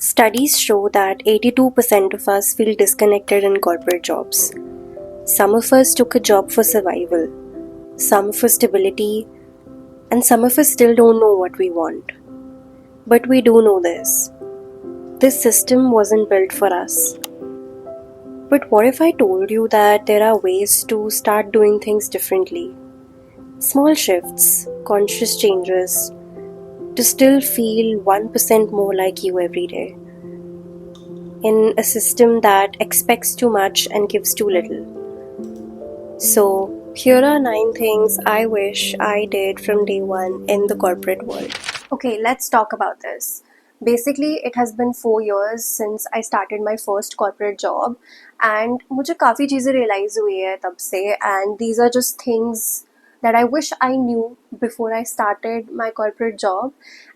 Studies show that 82% of us feel disconnected in corporate jobs. Some of us took a job for survival, some for stability, and some of us still don't know what we want. But we do know this. This system wasn't built for us. But what if I told you that there are ways to start doing things differently? Small shifts, conscious changes, to still feel 1% more like you every day. In a system that expects too much and gives too little. So, here are 9 things I wish I did from day one in the corporate world. Okay, let's talk about this. Basically, it has been 4 years since I started my first corporate job, and मुझे काफ़ी चीज़ें realize हुई है तब से, and these are just things that I wish I knew before I started my corporate job.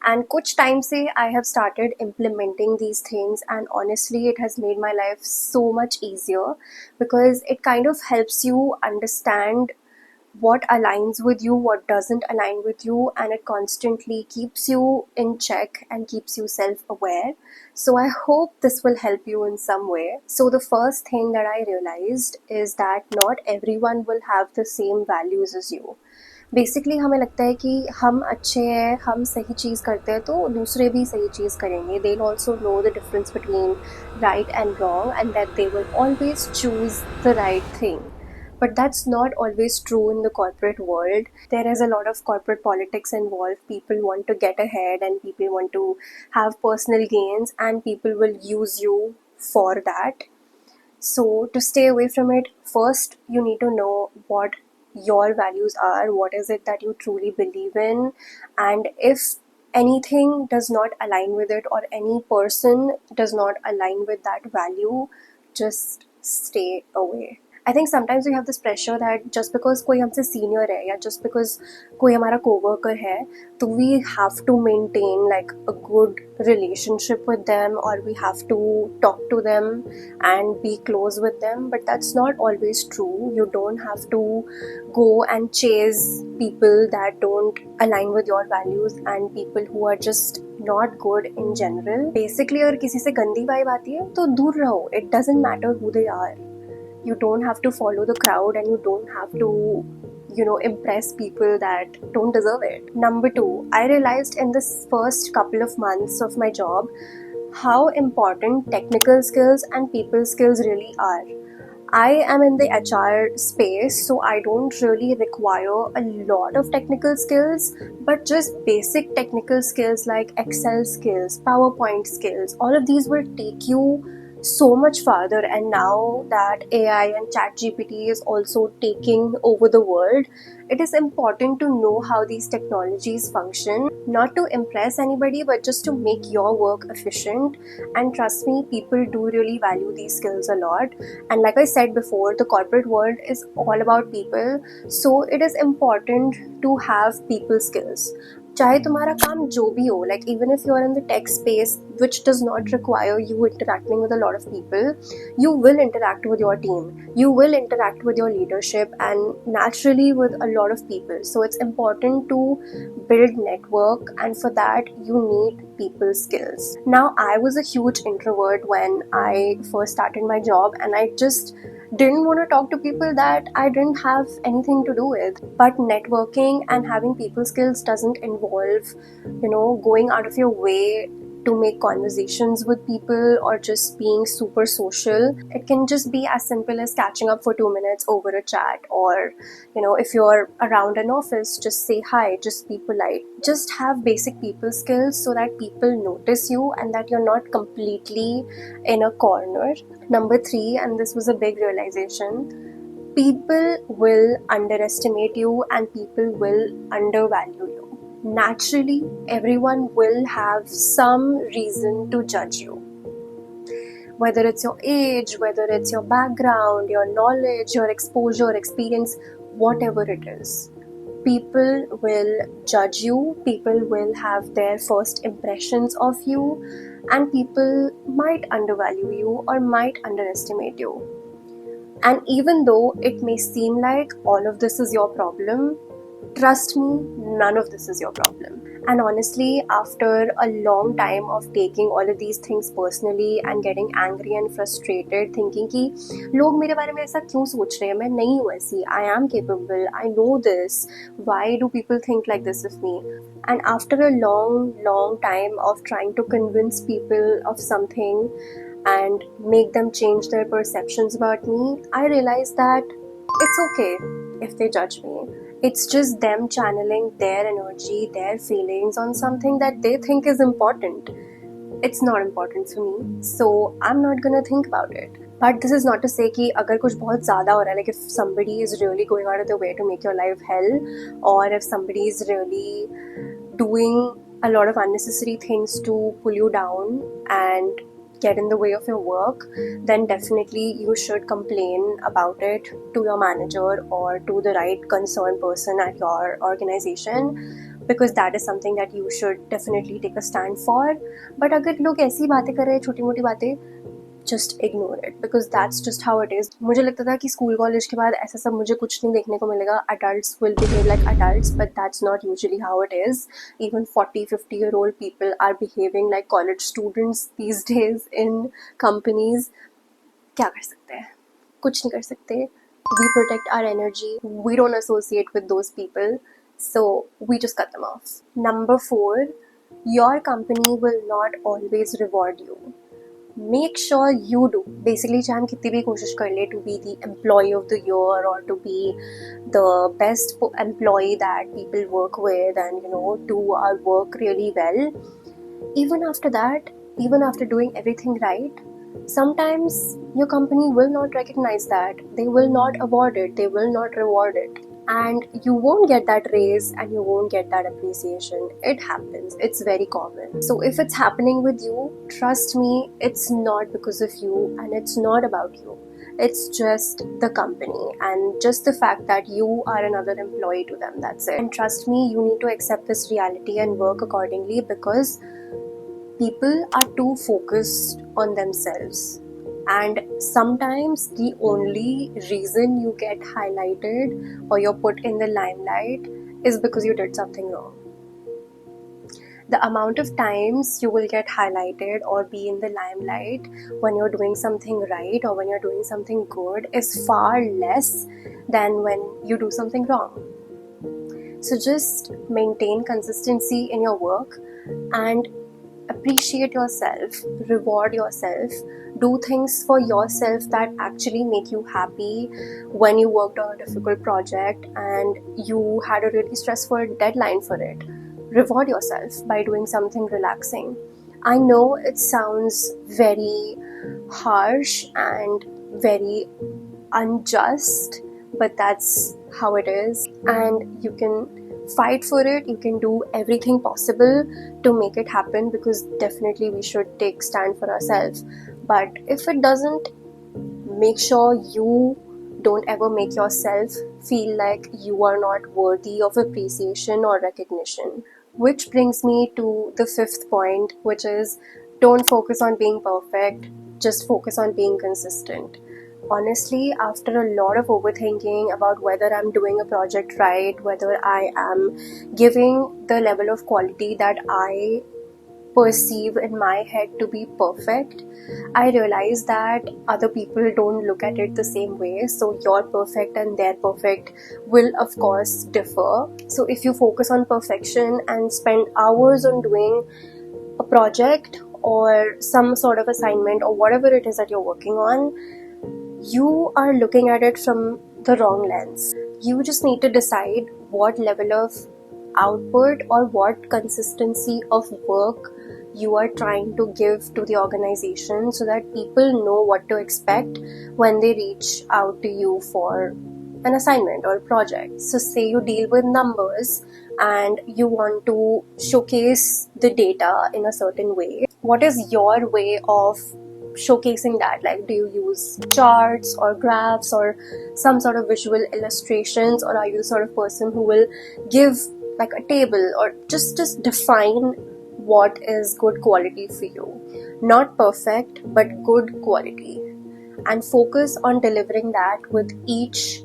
And कुछ time से I have started implementing these things, and honestly, it has made my life so much easier because it kind of helps you understand what aligns with you, what doesn't align with you, and it constantly keeps you in check and keeps you self-aware. So I hope this will help you in some way. So the first thing that I realized is that not everyone will have the same values as you. Basically हमें लगता है कि हम अच्छे हैं, हम सही चीज़ करते हैं तो दूसरे भी सही चीज़ करेंगे. They'll also know the difference between right and wrong, and that they will always choose the right thing. But that's not always true in the corporate world. There is a lot of corporate politics involved. People want to get ahead and people want to have personal gains, and people will use you for that. So to stay away from it, first you need to know what your values are, what is it that you truly believe in, and if anything does not align with it or any person does not align with that value, just stay away. I think sometimes we have this pressure that just because कोई हमसे senior है या just because कोई हमारा coworker है, तो we have to maintain like a good relationship with them, or we have to talk to them and be close with them. But that's not always true. You don't have to go and chase people that don't align with your values and people who are just not good in general. Basically, अगर किसी से गंदी vibe आती है तो दूर रहो. It doesn't matter who they are. You don't have to follow the crowd, and you don't have to impress people that don't deserve it. Number 2, I realized in this first couple of months of my job how important technical skills and people skills really are. I am in the HR space, so I don't really require a lot of technical skills, but just basic technical skills like Excel skills, PowerPoint skills, all of these will take you so much farther. And now that AI and ChatGPT is also taking over the world, it is important to know how these technologies function, not to impress anybody, but just to make your work efficient. And trust me, people do really value these skills a lot. And like I said before, the corporate world is all about people, so it is important to have people skills. चाहे तुम्हारा काम जो भी हो, like even if you are in the tech space which does not require you interacting with a lot of people, you will interact with your team, you will interact with your leadership and naturally with a lot of people. So it's important to build network, and for that you need people skills. Now, I was a huge introvert when I first started my job, and I just didn't want to talk to people that I didn't have anything to do with. But networking and having people skills doesn't involve, going out of your way to make conversations with people or just being super social. It can just be as simple as catching up for 2 minutes over a chat, or if you're around an office, just say hi, just be polite. Just have basic people skills so that people notice you and that you're not completely in a corner. Number 3, and this was a big realization, people will underestimate you and people will undervalue you. Naturally, everyone will have some reason to judge you. Whether it's your age, whether it's your background, your knowledge, your exposure, experience, whatever it is. People will judge you, people will have their first impressions of you, and people might undervalue you or might underestimate you. And even though it may seem like all of this is your problem, trust me, none of this is your problem. And honestly, after a long time of taking all of these things personally and getting angry and frustrated, thinking कि लोग मेरे बारे में ऐसा क्यों सोच रहे हैं, मैं नहीं हूँ ऐसी, I am capable, I know this, why do people think like this of me? And after a long time of trying to convince people of something and make them change their perceptions about me, I realized that it's okay if they judge me. It's just them channeling their energy, their feelings on something that they think is important. It's not important for me, so I'm not gonna think about it. But this is not to say कि अगर कुछ बहुत ज़्यादा हो रहा है, like if somebody is really going out of their way to make your life hell, or if somebody is really doing a lot of unnecessary things to pull you down and get in the way of your work, then definitely you should complain about it to your manager or to the right concerned person at your organization, because that is something that you should definitely take a stand for. But अगर लोग ऐसी बातें कर रहे हैं, छोटी मोटी बातें, just ignore it, because that's just how it is. मुझे लगता था कि स्कूल कॉलेज के बाद ऐसा सब मुझे कुछ नहीं देखने को मिलेगा, adults will behave like adults, but that's not usually how it is. Even 40-50-year-old people are behaving like college students these days in companies. क्या कर सकते हैं, कुछ नहीं कर सकते. We protect our energy, we don't associate with those people, so we just cut them off. Number 4, your company will not always reward you. Make sure you do. Basically, चाहे हम कितनी भी कोशिश कर ले to be the employee of the year or to be the best employee that people work with and do our work really well, even after that, even after doing everything right, sometimes your company will not recognize that. They will not award it, they will not reward it, and you won't get that raise and you won't get that appreciation. It happens, it's very common. So if it's happening with you, trust me, it's not because of you and it's not about you. It's just the company and just the fact that you are another employee to them, that's it. And trust me, you need to accept this reality and work accordingly, because people are too focused on themselves, and sometimes the only reason you get highlighted or you're put in the limelight is because you did something wrong. The amount of times you will get highlighted or be in the limelight when you're doing something right or when you're doing something good is far less than when you do something wrong. So just maintain consistency in your work and appreciate yourself, reward yourself, do things for yourself that actually make you happy. When you worked on a difficult project and you had a really stressful deadline for it, reward yourself by doing something relaxing. I know it sounds very harsh and very unjust, but that's how it is, and you can fight for it. You can do everything possible to make it happen, because definitely we should take stand for ourselves. But if it doesn't, make sure you don't ever make yourself feel like you are not worthy of appreciation or recognition. Which brings me to the 5th point, which is don't focus on being perfect, just focus on being consistent. Honestly, after a lot of overthinking about whether I'm doing a project right, whether I am giving the level of quality that I perceive in my head to be perfect, I realize that other people don't look at it the same way. So your perfect and their perfect will of course differ. So if you focus on perfection and spend hours on doing a project or some sort of assignment or whatever it is that you're working on, you are looking at it from the wrong lens. You just need to decide what level of output or what consistency of work you are trying to give to the organization, so that people know what to expect when they reach out to you for an assignment or a project. So say you deal with numbers and you want to showcase the data in a certain way. What is your way of showcasing that? Like, do you use charts or graphs or some sort of visual illustrations, or are you the sort of person who will give like a table or just define what is good quality for you? Not perfect, but good quality, and focus on delivering that with each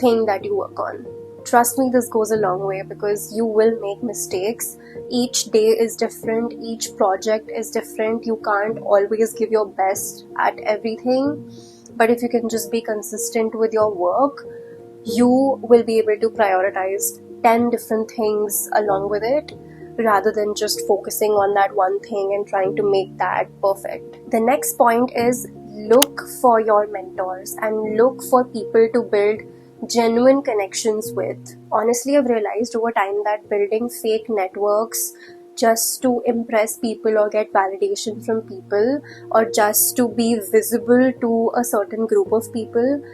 thing that you work on. Trust me, this goes a long way because you will make mistakes. Each day is different, each project is different. You can't always give your best at everything, but if you can just be consistent with your work, you will be able to prioritize 10 different things along with it rather than just focusing on that one thing and trying to make that perfect. The next point is look for your mentors and look for people to build genuine connections with. Honestly, I've realized over time that building fake networks just to impress people or get validation from people or just to be visible to a certain group of people,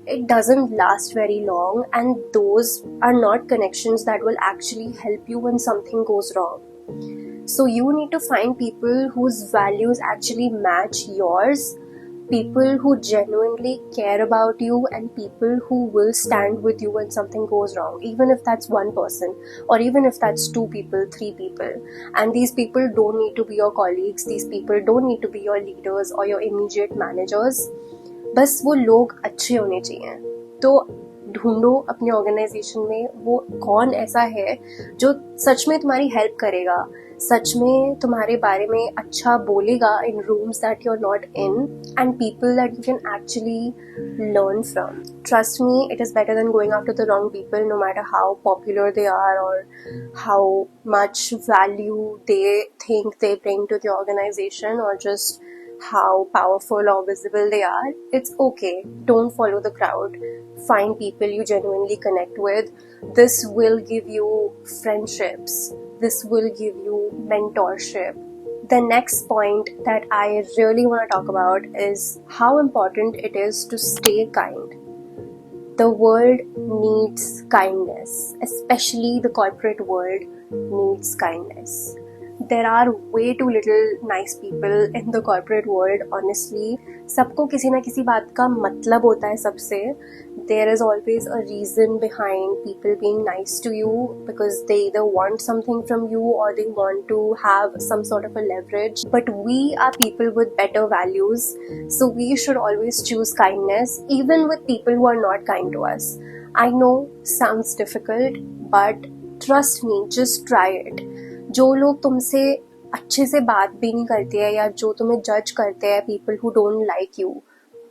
it doesn't last very long, and those are not connections that will actually help you when something goes wrong. So you need to find people whose values actually match yours, people who genuinely care about you, and people who will stand with you when something goes wrong, even if that's one person or even if that's 2 people, 3 people. And these people don't need to be your colleagues, these people don't need to be your leaders or your immediate managers. बस वो लोग अच्छे होने चाहिए. तो ढूंढो अपने organisation में वो कौन ऐसा है जो सच में तुम्हारी हेल्प करेगा, सच में तुम्हारे बारे में अच्छा बोलेगा in rooms that you're not in, and people that you can actually learn from. Trust me, it is better than going after the wrong people, no matter how popular they are or how much value they think they bring to the organization or just how powerful or visible they are. It's okay. Don't follow the crowd. Find people you genuinely connect with. This will give you friendships. This will give you mentorship. The next point that I really want to talk about is how important it is to stay kind. The world needs kindness, especially the corporate world needs kindness. There are way too little nice people in the corporate world, honestly. सबको किसी ना किसी बात का मतलब होता है सबसे. There is always a reason behind people being nice to you because they either want something from you or they want to have some sort of a leverage. But we are people with better values, so we should always choose kindness even with people who are not kind to us. I know sounds difficult, but trust me, just try it. जो लोग तुमसे अच्छे से बात भी नहीं करते हैं या जो तुम्हें जज करते हैं, people who don't like you,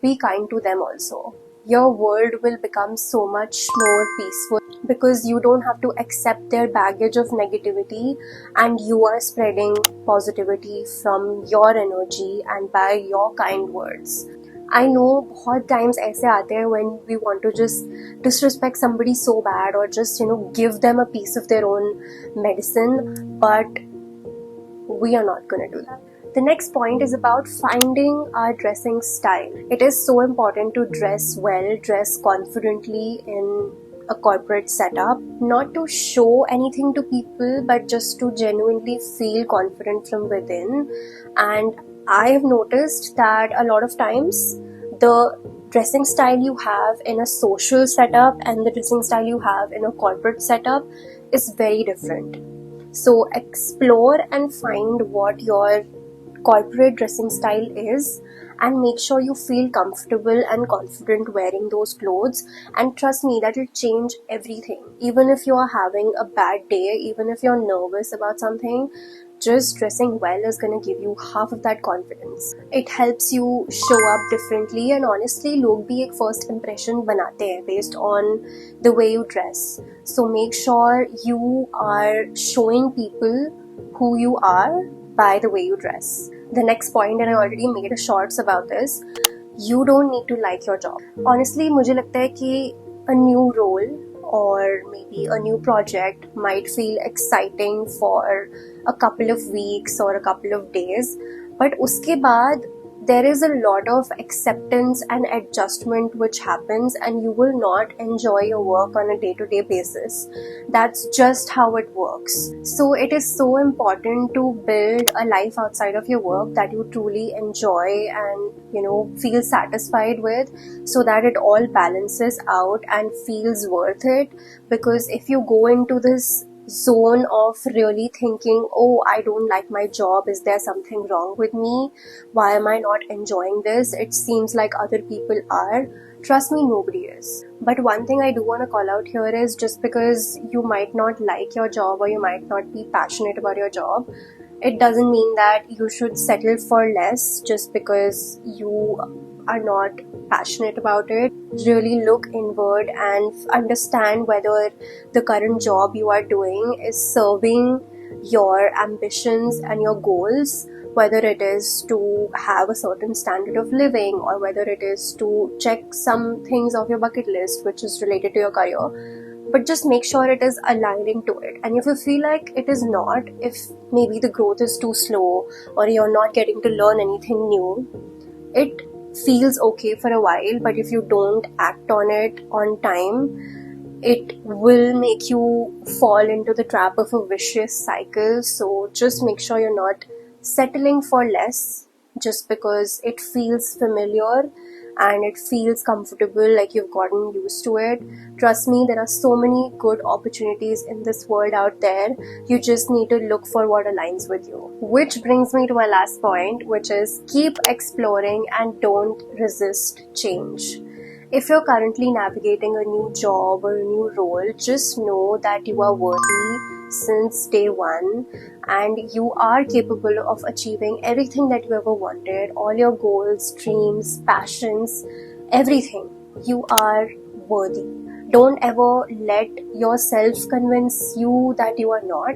be kind to them also. Your world will become so much more peaceful because you don't have to accept their baggage of negativity and you are spreading positivity from your energy and by your kind words. I know बहुत times ऐसे आते हैं when we want to just disrespect somebody so bad or just give them a piece of their own medicine, but we are not going to do that. The next point is about finding our dressing style. It is so important to dress well, dress confidently in a corporate setup, not to show anything to people but just to genuinely feel confident from within. And I have noticed that a lot of times the dressing style you have in a social setup and the dressing style you have in a corporate setup is very different. So explore and find what your corporate dressing style is and make sure you feel comfortable and confident wearing those clothes, and trust me, that will change everything. Even if you are having a bad day, even if you're nervous about something, just dressing well is going to give you half of that confidence. It helps you show up differently, and honestly लोग भी एक first impression बनाते हैं based on the way you dress. So make sure you are showing people who you are by the way you dress. The next point, and I already made a shorts about this, you don't need to like your job. Honestly मुझे लगता है कि a new role or maybe a new project might feel exciting for a couple of weeks or a couple of days, but uske baad there is a lot of acceptance and adjustment which happens and you will not enjoy your work on a day-to-day basis. That's just how it works. So it is so important to build a life outside of your work that you truly enjoy and feel satisfied with, so that it all balances out and feels worth it. Because if you go into this zone of really thinking, oh, I don't like my job, is there something wrong with me, why am I not enjoying this, it seems like other people are. Trust me, nobody is. But one thing I do want to call out here is, just because you might not like your job or you might not be passionate about your job, it doesn't mean that you should settle for less just because you are not passionate about it. Really look inward and understand whether the current job you are doing is serving your ambitions and your goals, whether it is to have a certain standard of living or whether it is to check some things off your bucket list which is related to your career. But just make sure it is aligning to it. And if you feel like it is not, if maybe the growth is too slow or you're not getting to learn anything new, it feels okay for a while, but if you don't act on it on time, it will make you fall into the trap of a vicious cycle. So just make sure you're not settling for less just because it feels familiar and it feels comfortable, like you've gotten used to it. Trust me, there are so many good opportunities in this world out there. You just need to look for what aligns with you. Which brings me to my last point, which is keep exploring and don't resist change. If you're currently navigating a new job or a new role, just know that you are worthy since day one and you are capable of achieving everything that you ever wanted, all your goals, dreams, passions, everything. You are worthy. Don't ever let yourself convince you that you are not.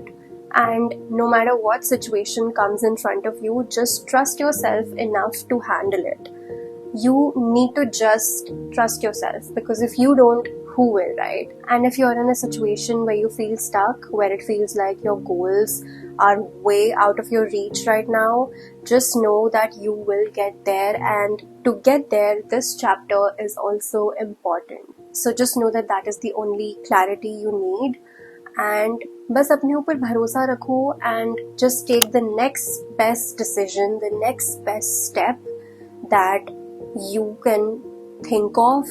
And no matter what situation comes in front of you, just trust yourself enough to handle it. You need to just trust yourself, because if you don't, who will, right? And if you're in a situation where you feel stuck, where it feels like your goals are way out of your reach right now, just know that you will get there, and to get there, this chapter is also important. So just know that that is the only clarity you need. And बस अपने ऊपर भरोसा रखो and just take the next best decision, the next best step that you can think of,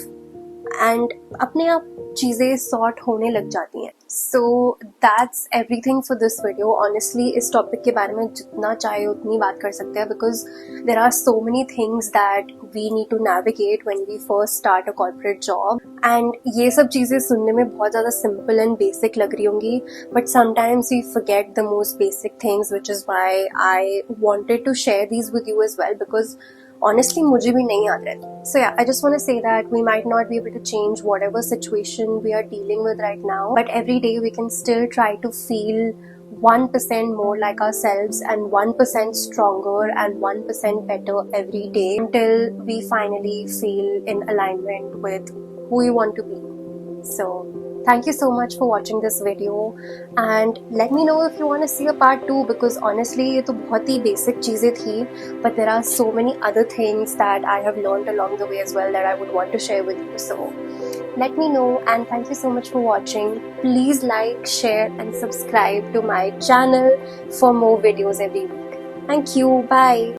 and अपने आप चीज़ें sort होने लग जाती हैं. So that's everything for this video. Honestly, इस टॉपिक के बारे में जितना चाहे उतनी बात कर सकते हैं, because there are so many things that we need to navigate when we first start a corporate job. And ये सब चीज़ें सुनने में बहुत ज़्यादा simple and basic लग रही होंगी, but sometimes we forget the most basic things, which is why I wanted to share these with you as well, because honestly मुझे भी नहीं याद रहता. So yeah, I just want to say that we might not be able to change whatever situation we are dealing with right now, but every day we can still try to feel 1% more like ourselves and 1% stronger and 1% better every day, until we finally feel in alignment with who we want to be. So thank you so much for watching this video, and let me know if you want to see a part 2, because honestly ये तो बहुत ही basic चीज़ें थी, but there are so many other things that I have learned along the way as well that I would want to share with you. So let me know, and thank you so much for watching. Please like, share and subscribe to my channel for more videos every week. Thank you. Bye.